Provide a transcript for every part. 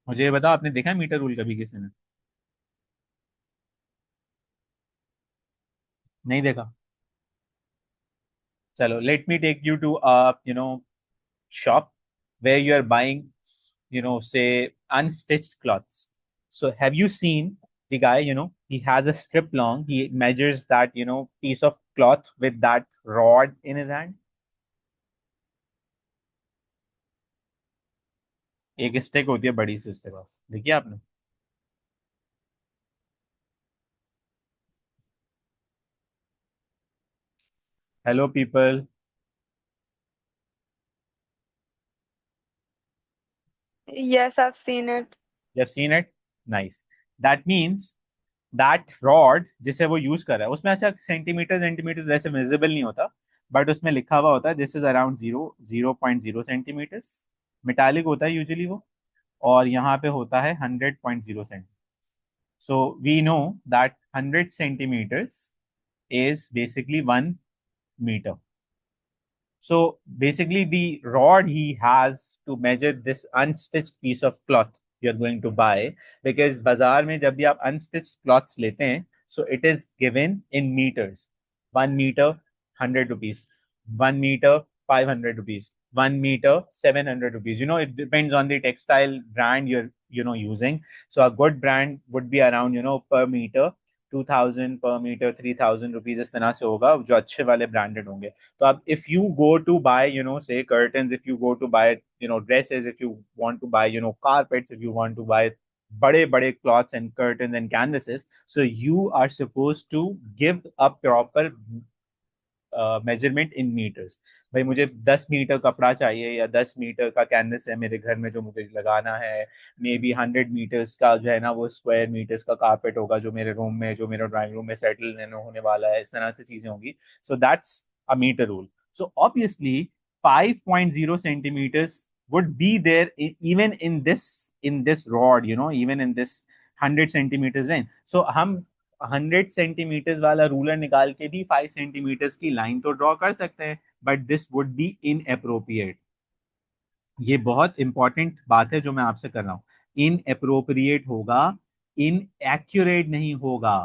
मुझे ये बताओ, आपने देखा है मीटर रूल कभी किसी ने? नहीं देखा? चलो, let me take you to shop where you are buying, say, unstitched cloths. So have you seen the guy, he has a strip long, he measures that, piece of cloth with that rod in his hand. एक stick होती है बड़ी सी उसके पास, देखिए आपने? Hello people. Yes, I've seen it. You have seen it? Nice. That means that rod जिसे वो use कर रहा है उसमें, अच्छा, सेंटीमीटर सेंटीमीटर जैसे विजिबल नहीं होता, बट उसमें लिखा हुआ होता है this is around 0.0 centimetres. Metallic होता है यूजुअली वो। और यहाँ पे होता है 100.0 centimetre. So we know that 100 centimetres is basically 1 meter. So basically, the rod he has to measure this unstitched piece of cloth you're going to buy, because बाजार में जब भी आप unstitched cloths लेते हैं, so it is given in meters. 1 meter, 100 rupees. 1 meter, 500 rupees. 1 meter, 700 rupees. It depends on the textile brand you're using. So a good brand would be around, per meter 2,000, per meter 3,000 rupees, इस तरह से होगा जो अच्छे वाले branded होंगे। तो अब if you go to buy, say curtains, if you go to buy, dresses, if you want to buy, carpets, if you want to buy बड़े बड़े cloths and curtains and canvases, so you are supposed to give a proper measurement in metres. भाई मुझे 10 metre कपड़ा चाहिए या 10 metre का canvas है मेरे घर में जो मुझे लगाना है। मे बी 100 मीटर्स का जो है ना वो स्क्वायर मीटर्स का कारपेट होगा जो मेरे रूम में, जो मेरे ड्राइंग रूम में सेटल होने वाला है, इस तरह से चीजें होंगी। So that's a metre rule. So obviously 5.0 centimetres would be there even in this rod, even in this 100 centimeters length. So हम 100 सेंटीमीटर्स वाला रूलर निकाल के भी 5 सेंटीमीटर्स की लाइन तो ड्रॉ कर सकते हैं, but this would be in appropriate. ये बहुत इंपॉर्टेंट बात है जो मैं आपसे कर रहा हूं। इन अप्रोप्रिएट होगा, इन एक्यूरेट नहीं होगा।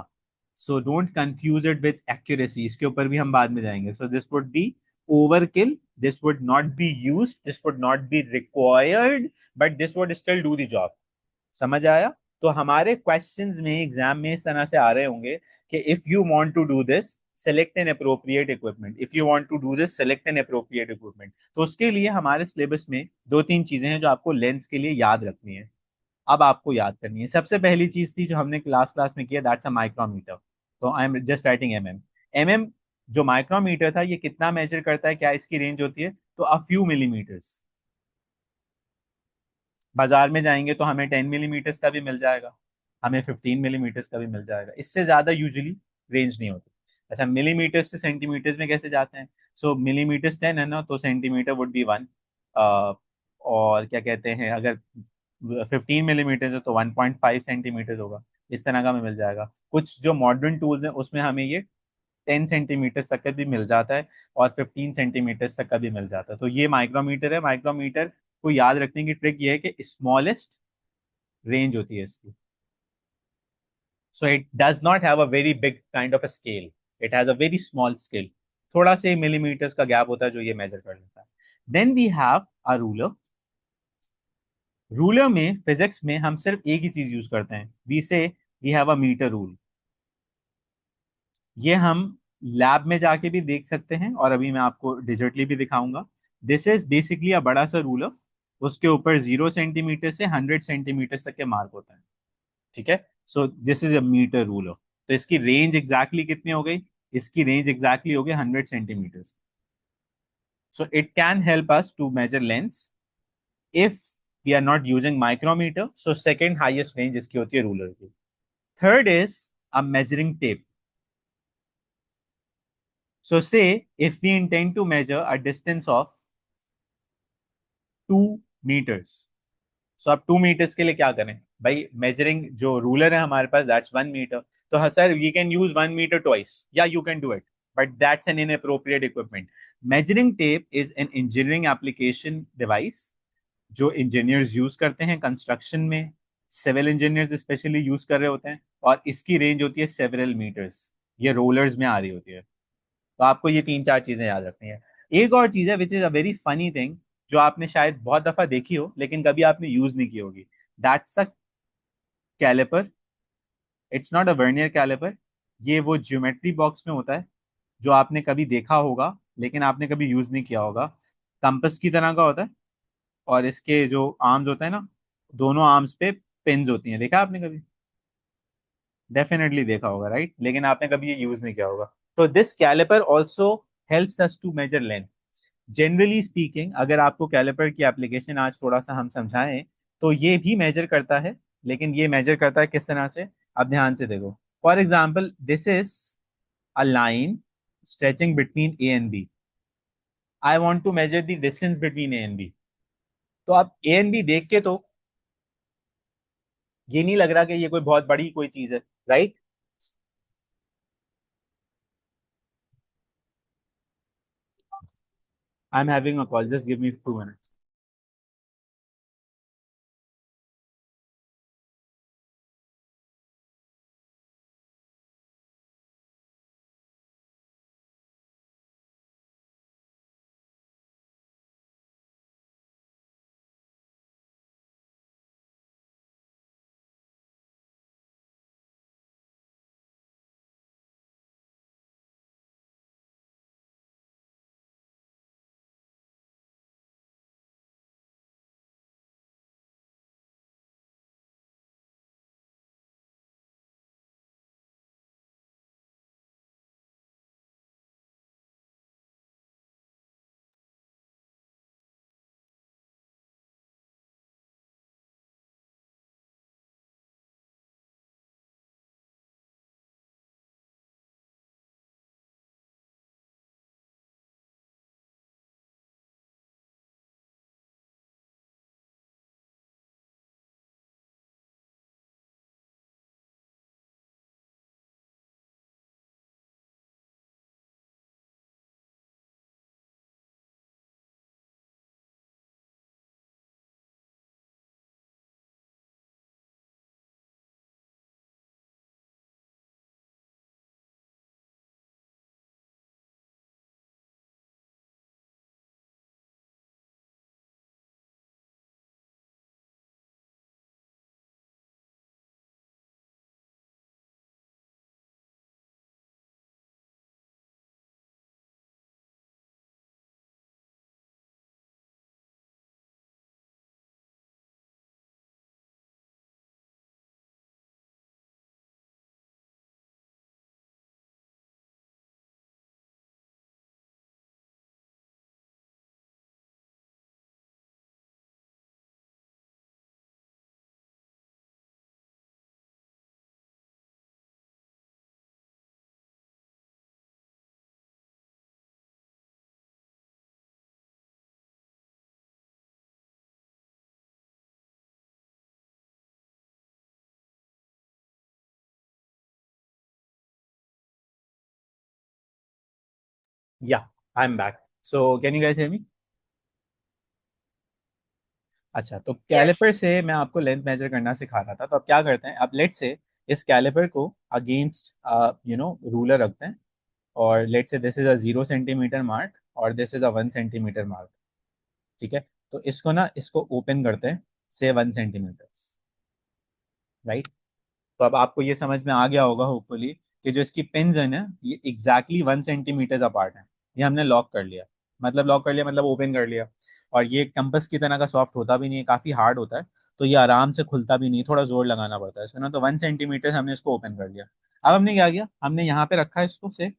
So don't confuse it with accuracy, इसके ऊपर भी हम बाद में जाएंगे। So this would be overkill, this would not be used, this would not be required, but this would still do the job. समझ आया? तो हमारे क्वेश्चंस में एग्जाम में इस तरह से आ रहे होंगे कि if you want to do this, select an appropriate equipment, if you want to do this, select an appropriate equipment. तो उसके लिए हमारे सिलेबस में दो तीन चीजें हैं जो आपको लेंस के लिए याद रखनी है। अब आपको याद करनी है, सबसे पहली चीज थी जो हमने क्लास क्लास में किया, दैट्स अ माइक्रोमीटर। तो I am just writing MM. MM जो माइक्रोमीटर था ये कितना मेजर करता है, क्या इसकी रेंज होती है? तो अ फ्यू मिलीमीटर्स। बाजार में जाएंगे तो हमें 10 मिलीमीटर्स का भी मिल जाएगा, हमें 15 मिलीमीटर्स का भी मिल जाएगा, इससे ज्यादा यूजुअली रेंज नहीं होती। अच्छा, मिलीमीटर्स से सेंटीमीटर्स में कैसे जाते हैं? सो मिलीमीटर्स 10 है ना, तो सेंटीमीटर वुड बी 1। और क्या कहते हैं, अगर 15 मिलीमीटर है तो 1.5 सेंटीमीटर होगा। इस तरह का हमें मिल जाएगा। कुछ जो मॉडर्न टूल्स हैं उसमें हमें ये 10 सेंटीमीटर तक का भी मिल जाता है, और 15 सेंटीमीटर तक का भी मिल जाता है। तो ये माइक्रोमीटर है। माइक्रोमीटर को याद रखने की ट्रिक ये है कि स्मॉलेस्ट रेंज होती है इसकी। So it does not have a very big kind of a scale, it has a very small scale. थोड़ा से मिलीमीटर्स का गैप होता है जो ये मेजर कर लेता है। Then we have a ruler. Ruler में फिजिक्स में हम सिर्फ एक ही चीज यूज करते हैं, we say we have a metre rule. ये हम लैब में जाके भी देख सकते हैं और अभी मैं आपको डिजिटली भी दिखाऊंगा। दिस इज बेसिकली अ बड़ा सा रूलर, उसके ऊपर 0 सेंटीमीटर से 100 सेंटीमीटर तक के मार्क होते हैं। ठीक है? So this is a metre ruler. तो इसकी रेंज एग्जैक्टली कितनी हो गई? इसकी रेंज एग्जैक्टली हो गई 100 centimetre. So it can help us to measure length if we are not using micrometer. So second highest range इसकी होती है रूलर की। Third is a measuring tape. So say if we intend to measure a distance of 2 meters, so अब 2 meters के लिए क्या करें? भाई मेजरिंग जो रूलर है हमारे पास, दैट्स 1 मीटर। तो हाँ sir, we can use 1 metre twice, या you can do it, but that's an inappropriate equipment. Measuring tape is an engineering application device जो इंजीनियर्स यूज करते हैं कंस्ट्रक्शन में, सिविल इंजीनियर्स स्पेशली यूज कर रहे होते हैं, और इसकी रेंज होती है सेवरल मीटर्स। ये रोलर्स में आ रही होती है। तो आपको ये तीन चार चीजें याद रखनी है। एक और चीज है which is a very funny thing, जो आपने शायद बहुत दफा देखी हो लेकिन कभी आपने यूज नहीं की होगी। That's a caliper. It's not a vernier caliper. ये वो ज्योमेट्री बॉक्स में होता है जो आपने कभी देखा होगा लेकिन आपने कभी यूज नहीं किया होगा। कंपस की तरह का होता है, और इसके जो आर्म्स होते हैं ना, दोनों आर्म्स पे पिन्स होती हैं। देखा आपने कभी? डेफिनेटली देखा होगा, राइट? लेकिन आपने कभी ये यूज नहीं किया होगा। तो this caliper also helps us to measure length. Generally speaking, अगर आपको कैलिपर की एप्लीकेशन आज थोड़ा सा हम समझाएं, तो ये भी मेजर करता है। लेकिन ये मेजर करता है किस तरह से? अब ध्यान से देखो। For example, this is a line stretching between A and B. I want to measure the distance between A and B. तो आप ए एंड बी देख के तो ये नहीं लग रहा कि ये कोई बहुत बड़ी कोई चीज है, right? I am having a call, just give me 2 minutes. या, I am back. So can you guys hear me? अच्छा, तो Yes. कैलिपर से मैं आपको लेंथ मेजर करना सिखा रहा था। तो अब क्या करते हैं, अब लेट से इस कैलिपर को अगेंस्ट रूलर रखते हैं। और let say this is a 0 centimetre mark, और this is a 1 centimetre mark. ठीक है? तो इसको ना, इसको ओपन करते हैं से 1 सेंटीमीटर, राइट? तो अब आपको ये समझ में आ गया होगा होपफुली कि जो इसकी पिन्स है ना, ये एग्जैक्टली 1 सेंटीमीटर अपार्ट है। ये हमने लॉक कर लिया। मतलब लॉक कर लिया मतलब ओपन कर लिया। और ये कंपस की तरह का सॉफ्ट होता भी नहीं है, काफी हार्ड होता है। तो ये आराम से खुलता भी नहीं, थोड़ा जोर लगाना पड़ता है इसको ना। तो 1 सेंटीमीटर हमने इसको ओपन कर लिया। अब हमने क्या किया, हमने यहाँ पे रखा इसको से।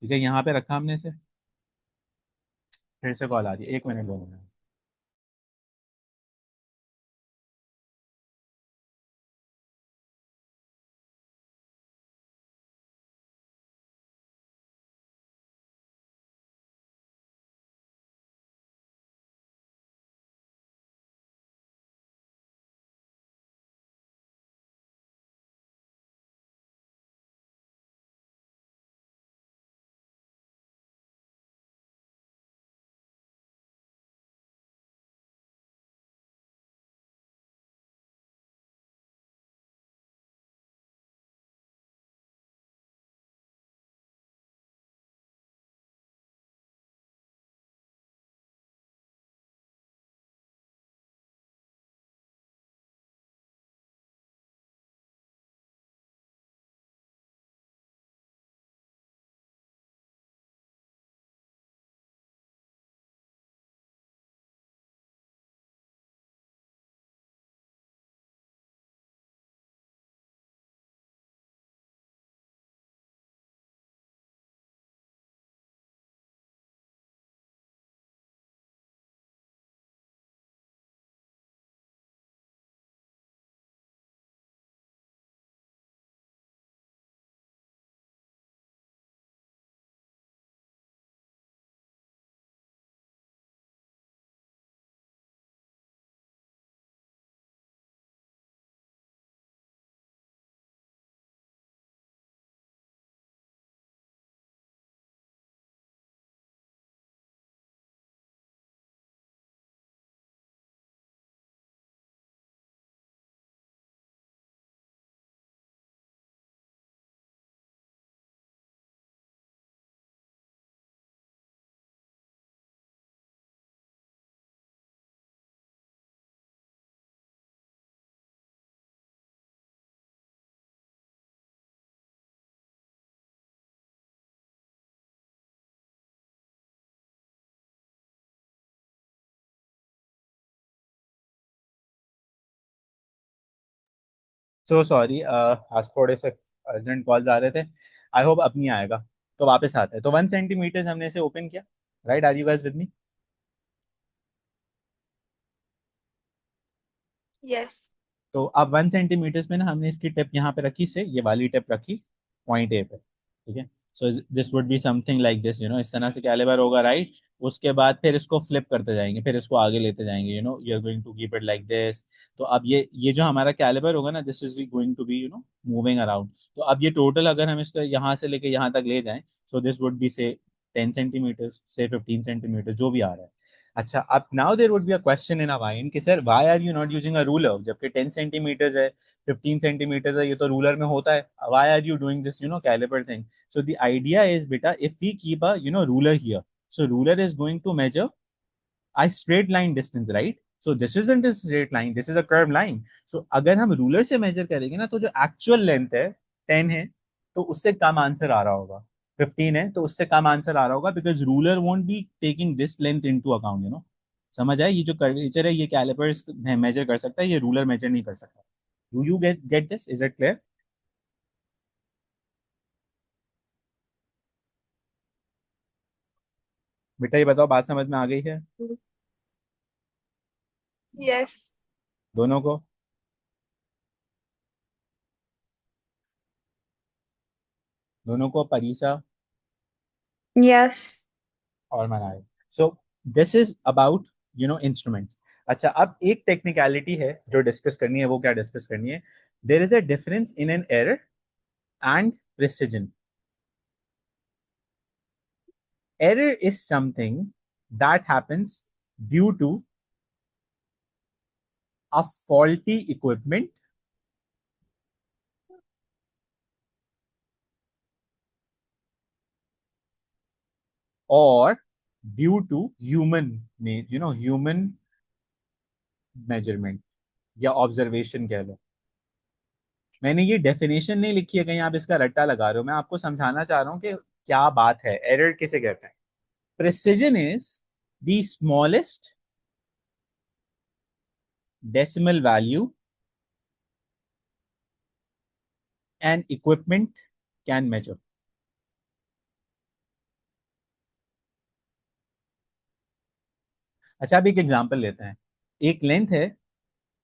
ठीक है, यहाँ पे रखा हमने इसे। फिर से कॉल आ रही है, 1 मिनट बोलूंगा। सो सॉरी, आज थोड़े से अर्जेंट कॉल्स आ रहे थे। आई होप अब नहीं आएगा। तो वापस आता है, तो 1 सेंटीमीटर हमने इसे ओपन किया। Right, are you guys with me? Yes. तो अब 1 सेंटीमीटर में ना हमने इसकी टिप यहाँ पे रखी, से ये वाली टिप रखी पॉइंट ए पे, ठीक है। So this would be something like this, इस तरह से कैलिबर होगा, राइट। उसके बाद फिर इसको फ्लिप करते जाएंगे, फिर इसको आगे लेते जाएंगे, you are going to keep it like this. तो अब ये जो हमारा कैलिबर होगा ना, this is going to be moving around. तो अब ये टोटल अगर हम इसको यहाँ से लेके यहाँ तक ले जाएं, सो दिस वुड बी से 10 सेंटीमीटर, से 15 सेंटीमीटर, जो भी आ रहा है। अच्छा, अब now there would be a question in a mind कि sir why are you not using a ruler, जबकि 10 सेंटीमीटर्स है, 15 सेंटीमीटर्स है, ये तो रूलर में होता है। Why are you doing this calliper thing? So the idea is बेटा, if we keep a ruler here, so ruler is going to measure a straight line distance, right? So this isn't a straight line, this is a curved line. So अगर हम ruler से major करेंगे ना, तो जो actual length है 10 है, तो उससे कम आंसर आ रहा होगा। 15 है तो उससे कम आंसर आ रहा होगा, because ruler won't be taking this length into account, समझ आए? ये जो कर्वेचर है ये कैलिपर्स मेजर कर सकता है, ये रूलर मेजर नहीं कर सकता। Do you get this? Is it clear? बेटा ये बताओ, बात समझ में आ गई है Yes. दोनों को? दोनों को, परीसा Yes. और मनाए। सो दिस इज अबाउट इंस्ट्रूमेंट्स। अच्छा, अब एक टेक्निकलिटी है जो डिस्कस करनी है, वो क्या डिस्कस करनी है? There is a difference in an error and precision. Error is something that happens due to a faulty equipment और due to human human measurement या ऑब्जर्वेशन कह लो। मैंने ये डेफिनेशन नहीं लिखी है कहीं, आप इसका रट्टा लगा रहे हो। मैं आपको समझाना चाह रहा हूँ कि क्या बात है, एरर किसे कहते हैं। Precision is the smallest decimal value an equipment can measure. अच्छा, अब एक एग्जांपल लेते हैं। एक लेंथ है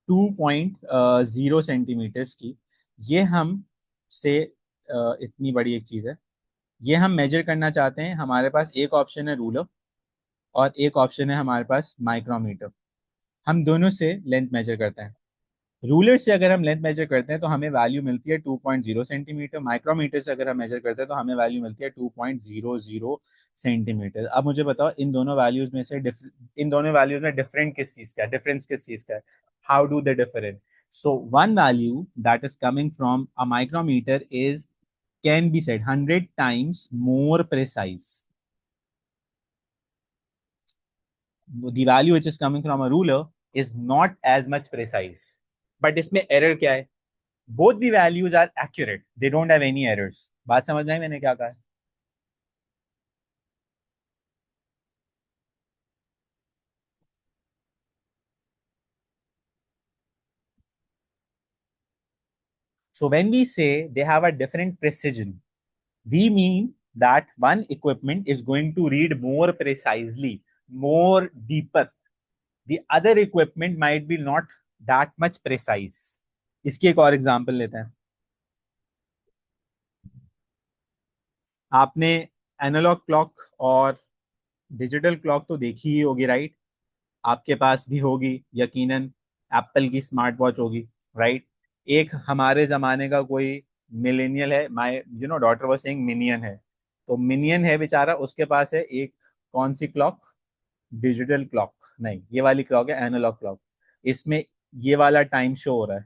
2.0 सेंटीमीटर्स की। ये हम से इतनी बड़ी एक चीज है, ये हम मेजर करना चाहते हैं। हमारे पास एक ऑप्शन है रूलर, और एक ऑप्शन है हमारे पास माइक्रोमीटर। हम दोनों से लेंथ मेजर करते हैं। रूलर से अगर हम लेंथ मेजर करते हैं तो हमें वैल्यू मिलती है 2.0 सेंटीमीटर। माइक्रोमीटर से अगर हम मेजर करते हैं तो हमें वैल्यू मिलती है 2.00 सेंटीमीटर। अब मुझे बताओ, इन दोनों वैल्यूज में डिफरेंट किस चीज का है, डिफरेंस किस चीज का है? How do they different? So one value that is coming from a micrometer is, can be said, 100 times more precise. The value which is coming from a ruler is not as much precise. But इसमें error क्या है? Both the values are accurate, they don't have any errors. बात समझ में आई मैंने क्या कहा है? So when we say they have a different precision, we mean that one equipment is going to read more precisely, more deeper. The other equipment might be not that much precise. इसकी एक और example लेते हैं। आपने analogue clock और digital clock तो देखी ही होगी, राइट? आपके पास भी होगी यकीनन। एप्पल की स्मार्ट वॉच होगी, राइट? एक हमारे जमाने का कोई मिलेनियल है, my daughter was saying minion है। तो मिनियन है बेचारा, उसके पास है एक, कौन सी क्लॉक? डिजिटल क्लॉक नहीं, ये वाली क्लॉक है एनालॉग क्लॉक। इसमें ये वाला टाइम शो हो रहा है।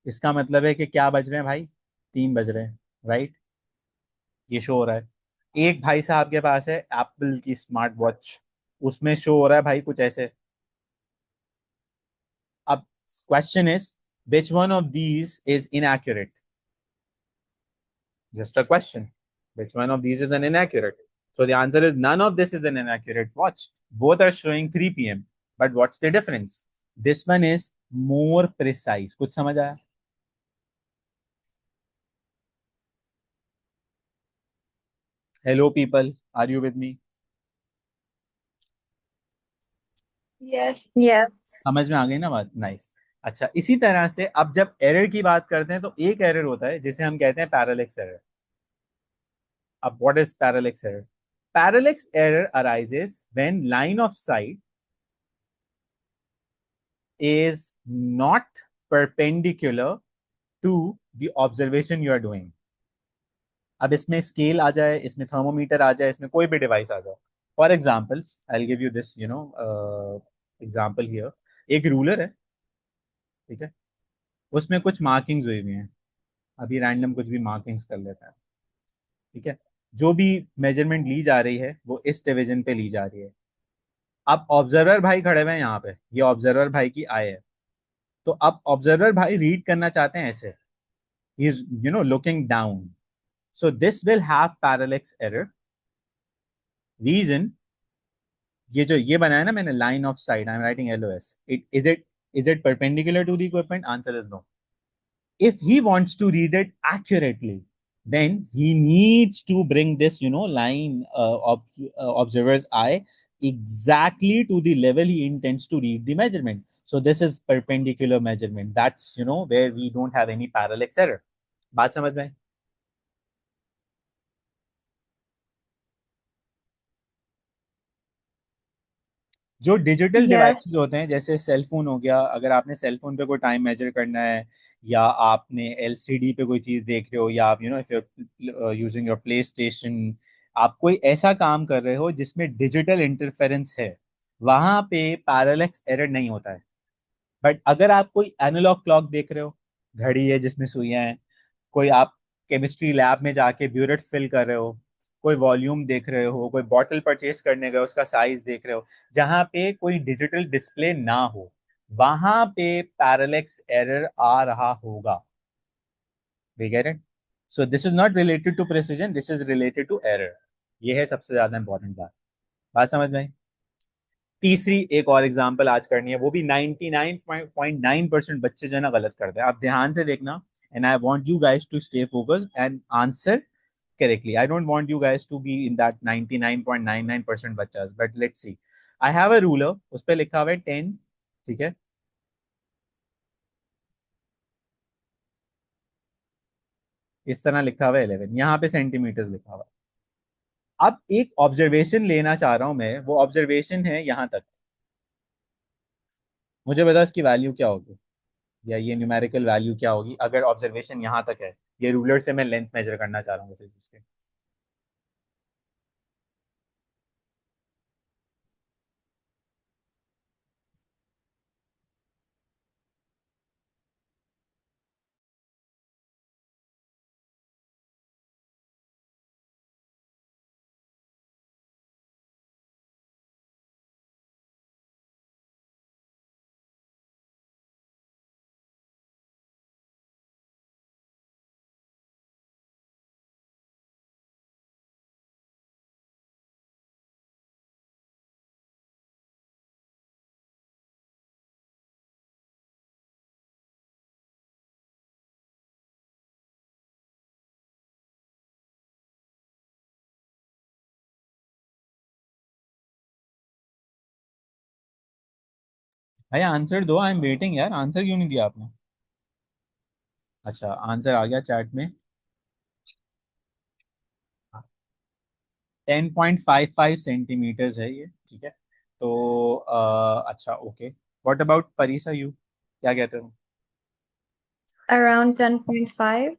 इसका मतलब है कि क्या बज रहे हैं भाई? 3 बज रहे हैं, राइट? ये शो हो रहा है। एक भाई साहब के पास है एप्पल की स्मार्ट वॉच, उसमें शो हो रहा है भाई कुछ ऐसे। अब question is, which one of these is inaccurate? Just a question. Which one of these is an inaccurate? So the answer is none of this is an inaccurate watch. Both are showing 3 p.m. But what's the difference? This one is more precise. कुछ समझ आया? Hello people, are you with me? Yes. Yes. समझ में आ गई ना बात? Nice. अच्छा, इसी तरह से अब जब एरर की बात करते हैं तो एक एरर होता है जिसे हम कहते हैं पैरेलक्स एरर। अब what is parallax error? Parallax error arises when line of sight is not perpendicular to the observation you are doing. अब इसमें स्केल आ जाए, इसमें थर्मोमीटर आ जाए, इसमें कोई भी डिवाइस आ जाए। For example I give you this example here. एक रूलर है, ठीक है, उसमें कुछ मार्किंग्स हुई हुई हैं। अभी रैंडम कुछ भी मार्किंग्स कर लेते हैं, ठीक है। जो भी मेजरमेंट ली जा रही है वो इस डिवीजन पे ली जा रही है। अब ऑब्जर्वर भाई खड़े हुए हैं यहाँ पे, ये ऑब्जर्वर भाई की आय है। तो अब ऑब्जर्वर भाई रीड करना चाहते हैं ऐसे, he is looking down, so this will have parallax error. Reason, ये जो ये बनाया ना मैंने line of sight, I am writing LOS, it is it perpendicular to the equipment? Answer is no. If he wants to read it accurately, then he needs to bring this line of observer's eye exactly to the level he intends to read the measurement. So this is perpendicular measurement. That's where we don't have any parallax error. बात समझ में? जो digital Yes. Devices होते हैं जैसे cell phone हो गया, अगर आपने सेल फोन पे कोई टाइम मेजर करना है, या आपने LCD पे कोई चीज देख रहे हो, या आप if you using your play station, आप कोई ऐसा काम कर रहे हो जिसमें डिजिटल इंटरफेरेंस है, वहां पे पैरेलक्स एरर नहीं होता है। बट अगर आप कोई एनालॉग क्लॉक देख रहे हो, घड़ी है जिसमें सुइयां हैं, कोई आप केमिस्ट्री लैब में जाके ब्यूरेट फिल कर रहे हो, कोई वॉल्यूम देख रहे हो, कोई बॉटल परचेज करने गए उसका साइज देख रहे हो, जहां पे कोई डिजिटल डिस्प्ले ना हो, वहां पे पैरेलक्स एरर आ रहा होगा। We get it? So this is not related to precision, this is related to error. ये है सबसे ज्यादा इंपॉर्टेंट बात। बात समझ में आई? तीसरी एक और एग्जांपल आज करनी है, वो भी 99.9% बच्चे जो है ना गलत करते हैं। आप ध्यान से देखना, and I want you guys to stay focused and answer correctly. I don't want you guys to be in that 99.99% बच्चास, but let's see. I have a ruler, उस पे लिखा हुआ है 10, ठीक है, इस तरह लिखा हुआ है 11, यहाँ पे सेंटीमीटर्स लिखा हुआ है। अब एक ऑब्जर्वेशन लेना चाह रहा हूं मैं, वो ऑब्जर्वेशन है यहाँ तक। मुझे बताओ इसकी वैल्यू क्या होगी, या ये न्यूमेरिकल वैल्यू क्या होगी अगर ऑब्जर्वेशन यहाँ तक है। ये रूलर से मैं लेंथ मेजर करना चाह रहा हूँ किसी चीज के। भाई आंसर दो, आई एम वेटिंग यार, आंसर क्यों नहीं दिया आपने? अच्छा, आंसर आ गया चैट में। 10.55 सेंटीमीटर्स है ये, ठीक है। तो अच्छा, okay. What about Parisa, you क्या कहते हो? Around 10.5.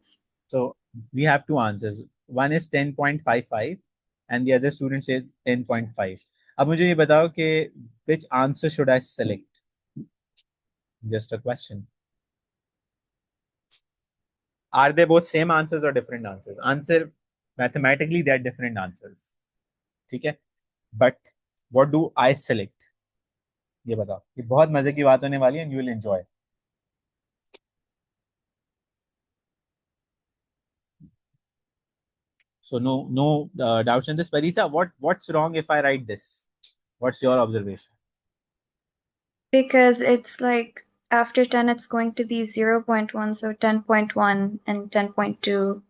So we have two answers, one is 10.55 and the other student says 10.5। अब मुझे ये बताओ कि which answer should I select? Just a question. Are they both same answers और different answers? Answer mathematically they are different answers, ठीक है, but what do I select? ये बताओ, ये बहुत मजे की बात होने वाली है, and you will enjoy. So no doubts in this. Parisa, what's wrong if I write this? What's your observation? Because it's like after 10, it's going to be 0.1, so 10.1 and 10.2.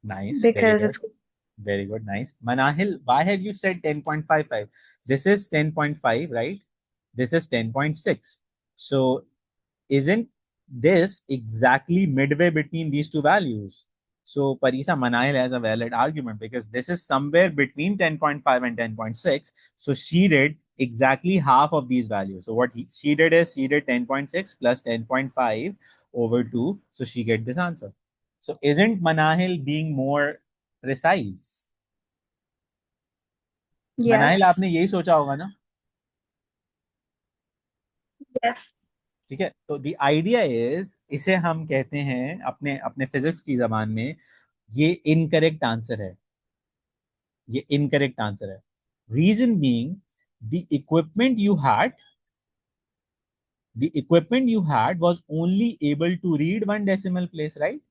Nice, very Because good. it's Very good, nice. Manahil, why have you said 10.55? This is 10.5, right? This is 10.6. So isn't this exactly midway between these two values? So Parisa, Manahil has a valid argument because this is somewhere between 10.5 and 10.6. So she did exactly half of these values. So what she did is she did 10.6 plus 10.5 over 2. So she get this answer. So isn't Manahil being more precise? मनाइल Yes. आपने यही सोचा होगा ना. Yes. ठीक है, तो the idea is इसे हम कहते हैं अपने अपने फिजिक्स की जबान में, ये इनकरेक्ट आंसर है. ये इनकरेक्ट आंसर है. Reason being the equipment you had the equipment you had was only able to read one decimal place, right?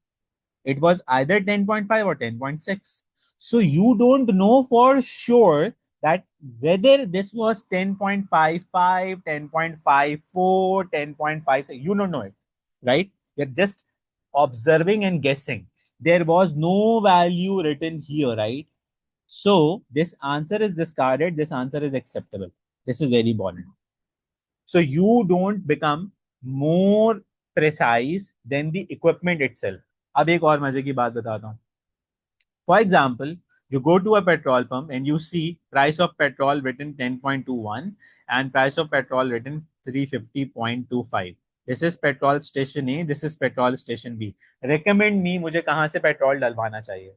It was either 10.5 or 10.6. So you don't know for sure that whether this was 10.55, 10.54, 10.56. You don't know it, right? You're just observing and guessing. There was no value written here, right? So this answer is discarded. This answer is acceptable. This is very important. So you don't become more precise than the equipment itself. अब एक और मजे की बात बताता हूँ. For example, you go to a petrol pump and you see price of petrol written 10.21 and price of petrol written 350.25. This is petrol station A, this is petrol station B. Recommend me मुझे कहाँ से petrol डलवाना चाहिए.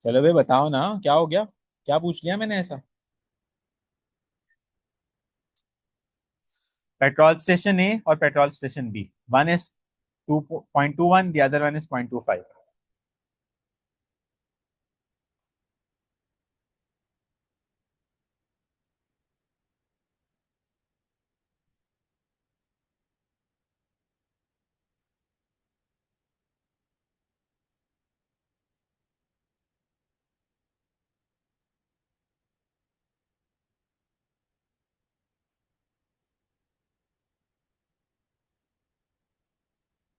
चलो भाई बताओ ना, क्या हो गया, क्या पूछ लिया मैंने ऐसा. पेट्रोल स्टेशन ए और petrol station B, one is 2.21, the other one is 0.25.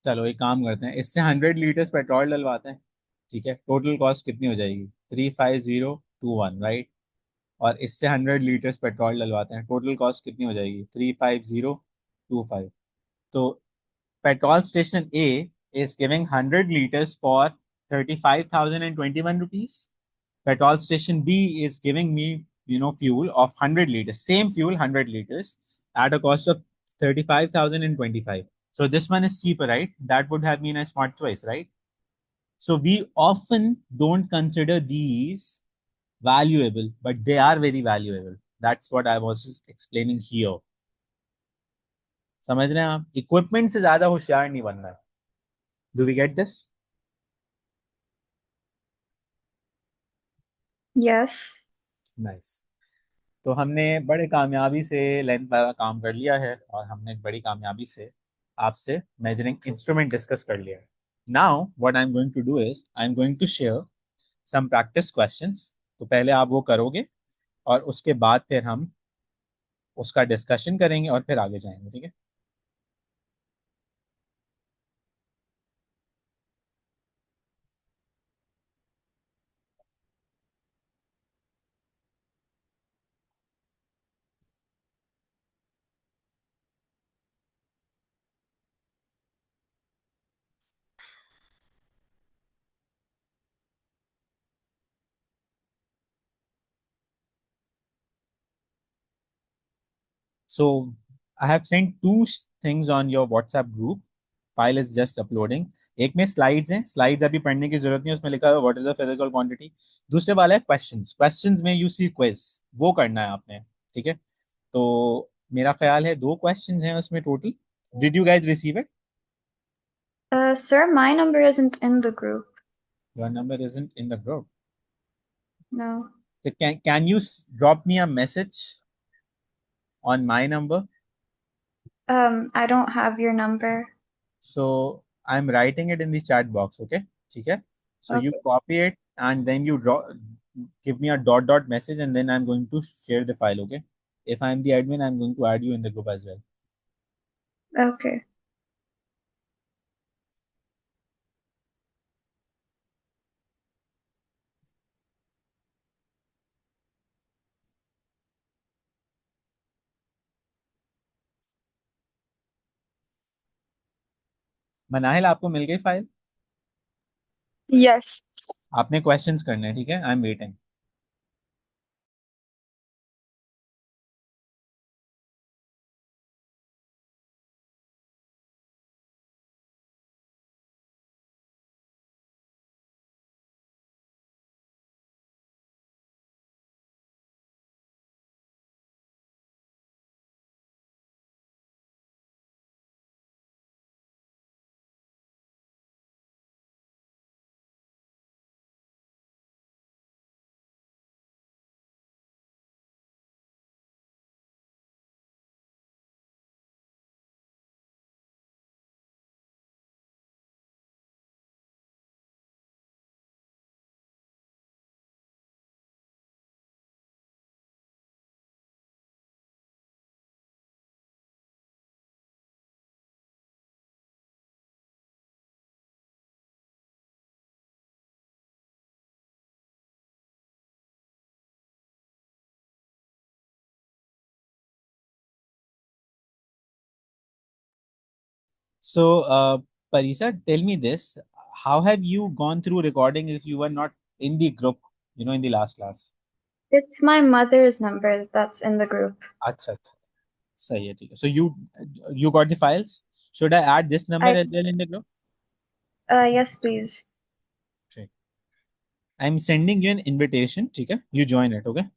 चलो एक काम करते हैं, इससे 100 लीटर्स पेट्रोल डलवाते हैं. ठीक है, टोटल कॉस्ट कितनी हो जाएगी, 35021, राइट. और इससे 100 लीटर्स पेट्रोल डलवाते हैं, टोटल कॉस्ट कितनी हो जाएगी, 35025. तो petrol station A is giving 100 litres for 35,021 rupees. Petrol station B is giving me, fuel of 100 liters, same fuel, 100 liters at a cost of 35,025. So this one is cheaper, right? That would have been a smart choice, right? So we often don't consider these valuable, but they are very valuable. That's what I was just explaining here. समझ रहे हैं आप, equipment से ज्यादा होशियार नहीं बनना है. Do we get this? Yes. Nice. तो हमने बड़े कामयाबी से लेंथ वाला काम कर लिया है और हमने बड़ी कामयाबी से आपसे मेजरिंग इंस्ट्रूमेंट डिस्कस कर लिया है. Now what I am going to do is I am going to share some practice questions. तो पहले आप वो करोगे और उसके बाद फिर हम उसका डिस्कशन करेंगे और फिर आगे जाएंगे, ठीक है. So I have sent two things on your WhatsApp group. File is just uploading. एक में स्लाइड्स हैं, स्लाइड्स अभी पढ़ने की जरूरत नहीं, उसमें लिखा है what is the physical quantity. दूसरे वाला है क्वेश्चंस, क्वेश्चंस में यू सी क्विज, वो करना है आपने. ठीक है, तो मेरा ख्याल है 2 क्वेश्चंस हैं उसमें total. Did you guys receive it? Sir, my number isn't in the group. Your number isn't in the group. No. Can you drop me a message on my number? I don't have your number. So I'm writing it in the chat box, okay? ठीक है? So you Okay. copy it and then you draw, give me a dot dot message and then I'm going to share the file, okay? If I'm the admin, I'm going to add you in the group as well. Okay. Manahil आपको मिल गई file? Yes. आपने questions करने हैं, ठीक है? I am waiting. So, Parisa, tell me this. How have you gone through recording if you were not in the group, in the last class? It's my mother's number that's in the group. अच्छा अच्छा. सही है, ठीक है. So you got the files? Should I add this number I as well in the group? yes, please. ठीक. I'm sending you an invitation, ठीक है? You join it, okay?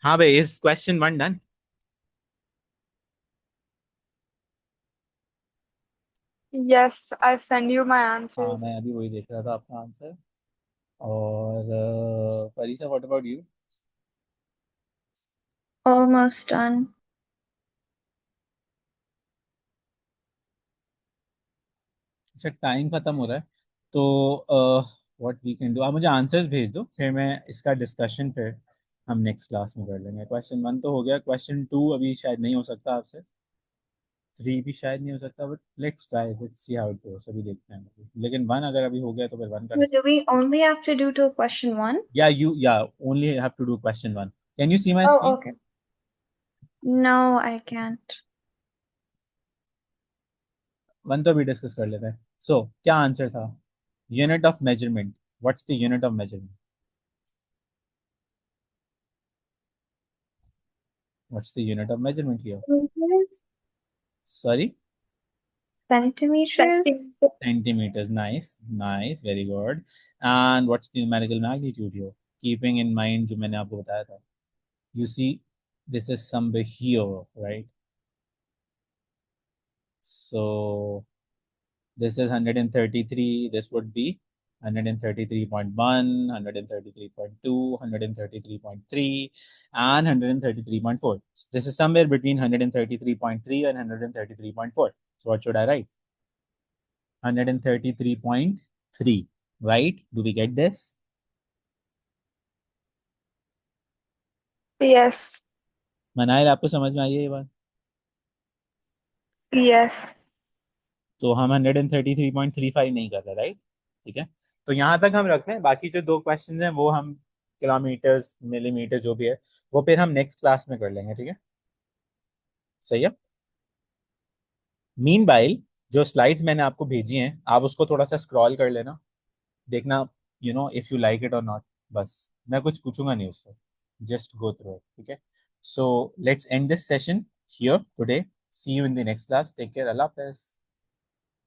हाँ भाई, is question 1 done? Yes, I send you my हाँ, answers. मैं अभी वही देख रहा था आपका आंसर। और परीक्षा, what about you? Almost done. अच्छा, टाइम खत्म हो रहा है, तो व्हाट वी कैन डू, आप मुझे आंसर्स भेज दो, फिर मैं इसका डिस्कशन फिर हम नेक्स्ट क्लास में कर लेंगे। क्वेश्चन 1 तो हो गया, क्वेश्चन 2 अभी शायद नहीं हो सकता आपसे, 3 भी शायद नहीं हो सकता, but let's try, let's see how it goes, अभी देखते हैं अभी। लेकिन 1 अगर अभी हो गया तो फिर 1 का So do we only have to do till question 1? या only have to do question 1। Can you see my Oh, screen? okay. No, I can't. 1 तो अभी डिस्कस कर लेते हैं। सो क्या आंसर था? Unit of measurement, what's the unit of measurement? What's the unit of measurement here? Centimeters? Sorry? Centimeters? Centimeters. Nice, nice, very good. And what's the numerical magnitude here? Keeping in mind जो मैंने आपको बताया था. You see, this is somewhere here, right? So this is 133. This would be 133.1, 133.2, 133.3, and 133.4. This is somewhere between 133.3 and 133.4. So what should I write? 133.3, right? Do we get this? Yes, मनाइल, आपको समझ में आई है ये बात? yes. तो हम 133.35 नहीं कर रहे, राइट? ठीक है, तो यहाँ तक हम रखते हैं, बाकी जो 2 क्वेश्चन हैं वो हम किलोमीटर्स मिलीमीटर जो भी है वो फिर हम नेक्स्ट क्लास में कर लेंगे, ठीक है? सही है। मीन जो स्लाइड्स मैंने आपको भेजी हैं, आप उसको थोड़ा सा स्क्रॉल कर लेना, देखना, इफ यू लाइक इट और नॉट। बस, मैं कुछ पूछूंगा नहीं उससे, जस्ट गो थ्रू इट, ठीक है? So let's end this session here today. See you in the next class, take care, अल्लाह हाफिज़।